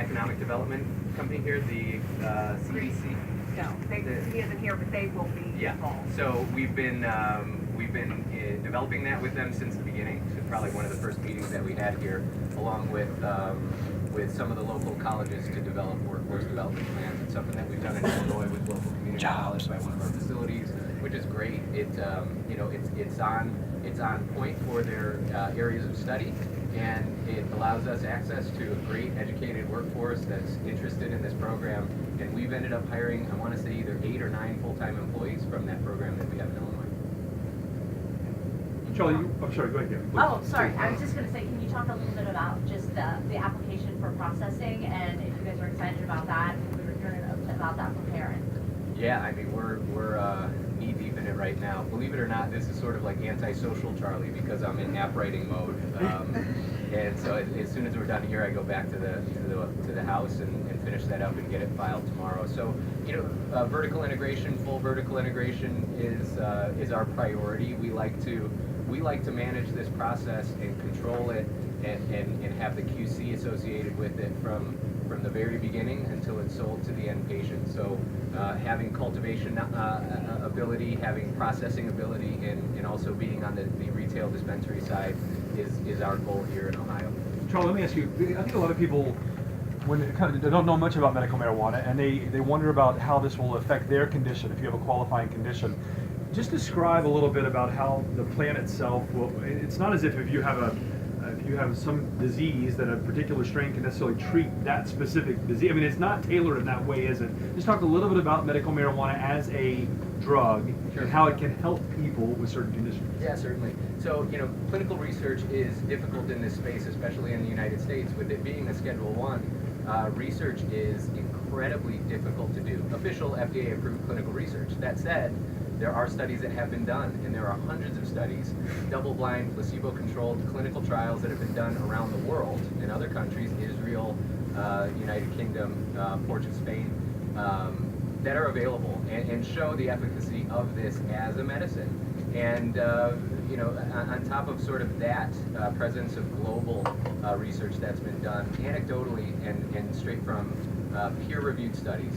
economic development company here, the CDC. No, he isn't here, but they will be involved. So we've been developing that with them since the beginning. So probably one of the first meetings that we had here, along with some of the local colleges to develop workforce development plans. It's something that we've done in Illinois with local community college by one of our facilities, which is great. It's on point for their areas of study, and it allows us access to a great educated workforce that's interested in this program. And we've ended up hiring, I want to say, either 8 or 9 full-time employees from that program that we have in Illinois. Charlie, I'm sorry, go ahead, Gavin. Oh, sorry. I was just going to say, can you talk a little bit about just the application for processing, and if you guys are excited about that, and we were hearing about that from parents? Yeah, I mean, we're knee deep in it right now. Believe it or not, this is sort of like antisocial Charlie, because I'm in app writing mode. And so as soon as we're done here, I go back to the house and finish that up and get it filed tomorrow. So, vertical integration, full vertical integration is our priority. We like to manage this process and control it and have the QC associated with it from the very beginning until it's sold to the end patient. So having cultivation ability, having processing ability, and also being on the retail dispensary side is our goal here in Ohio. Charlie, let me ask you, I think a lot of people, when they don't know much about medical marijuana, and they wonder about how this will affect their condition, if you have a qualifying condition. Just describe a little bit about how the plan itself will, it's not as if you have some disease that a particular strain can necessarily treat that specific disease. I mean, it's not tailored in that way, is it? Just talk a little bit about medical marijuana as a drug, Sure. and how it can help people with certain conditions. Yeah, certainly. So, clinical research is difficult in this space, especially in the United States. With it being a Schedule I, research is incredibly difficult to do. Official FDA-approved clinical research. That said, there are studies that have been done, and there are hundreds of studies, double-blind, placebo-controlled clinical trials that have been done around the world in other countries, Israel, United Kingdom, Portugal, Spain, that are available and show the efficacy of this as a medicine. And on top of sort of that presence of global research that's been done anecdotally and straight from peer-reviewed studies,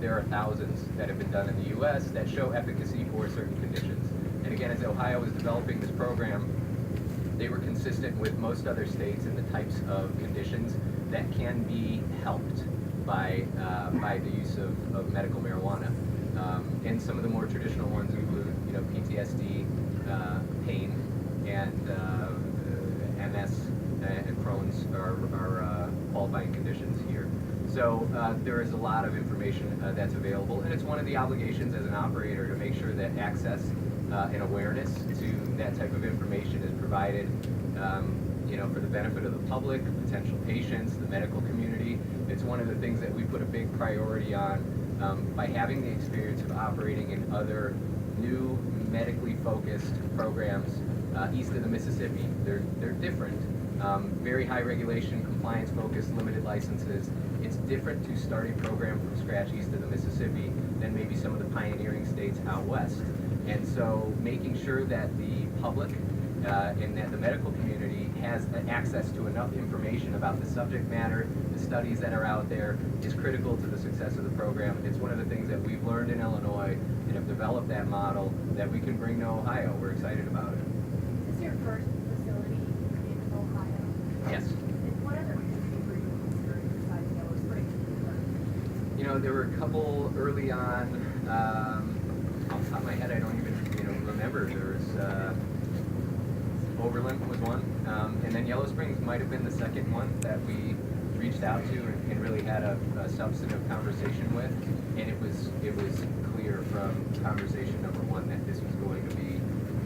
there are thousands that have been done in the U.S. that show efficacy for certain conditions. And again, as Ohio was developing this program, they were consistent with most other states in the types of conditions that can be helped by the use of medical marijuana. And some of the more traditional ones include, PTSD, pain, and MS and Crohn's are qualifying conditions here. So there is a lot of information that's available, and it's one of the obligations as an operator to make sure that access and awareness to that type of information is provided, for the benefit of the public, potential patients, the medical community. It's one of the things that we put a big priority on by having the experience of operating in other new medically focused programs east of the Mississippi. They're different. Very high regulation, compliance focused, limited licenses. It's different to start a program from scratch east of the Mississippi than maybe some of the pioneering states out west. And so making sure that the public and that the medical community has access to enough information about the subject matter, the studies that are out there, is critical to the success of the program. It's one of the things that we've learned in Illinois and have developed that model that we can bring to Ohio. We're excited about it. Is this your first facility in Ohio? Yes. And what other countries were you considering besides Yellow Springs? There were a couple early on. Off the top of my head, I don't even remember. There was Overland was one, and then Yellow Springs might have been the second one that we reached out to and really had a substantive conversation with. And it was clear from conversation number one that this was going to be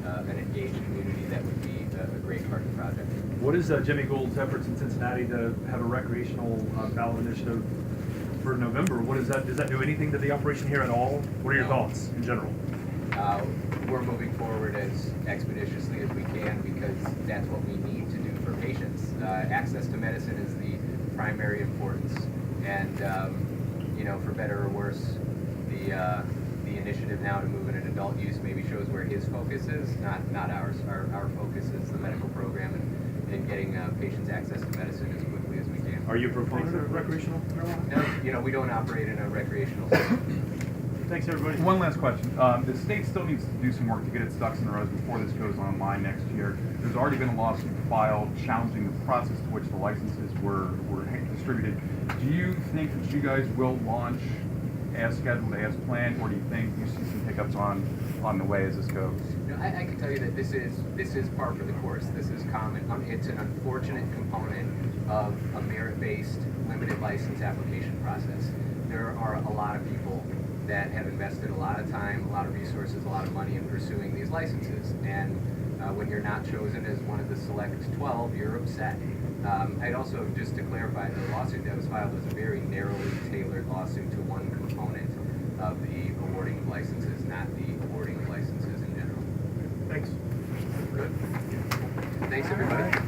an engaged community that would be a great part of the project. What is Jimmy Gould's efforts in Cincinnati to have a recreational ballot initiative for November? What is that? Does that do anything to the operation here at all? What are your thoughts in general? We're moving forward as expeditiously as we can because that's what we need to do for patients. Access to medicine is the primary importance, and for better or worse, the initiative now to move in an adult use maybe shows where his focus is, not ours. Our focus is the medical program and getting patients access to medicine as quickly as we can. Are you a proponent of recreational marijuana? No, you know, we don't operate in a recreational setting. Thanks, everybody. One last question. The state still needs to do some work to get its ducks in a row before this goes online next year. There's already been a lawsuit filed challenging the process to which the licenses were distributed. Do you think that you guys will launch as scheduled, as planned, or do you think you see some hiccups on the way as this goes? No, I can tell you that this is par for the course. This is common. It's an unfortunate component of a merit-based limited license application process. There are a lot of people that have invested a lot of time, a lot of resources, a lot of money in pursuing these licenses, and when you're not chosen as one of the select 12, you're upset. I'd also, just to clarify, the lawsuit that was filed was a very narrowly tailored lawsuit to one component of the awarding of licenses, not the awarding of licenses in general. Thanks. Good. Thanks, everybody.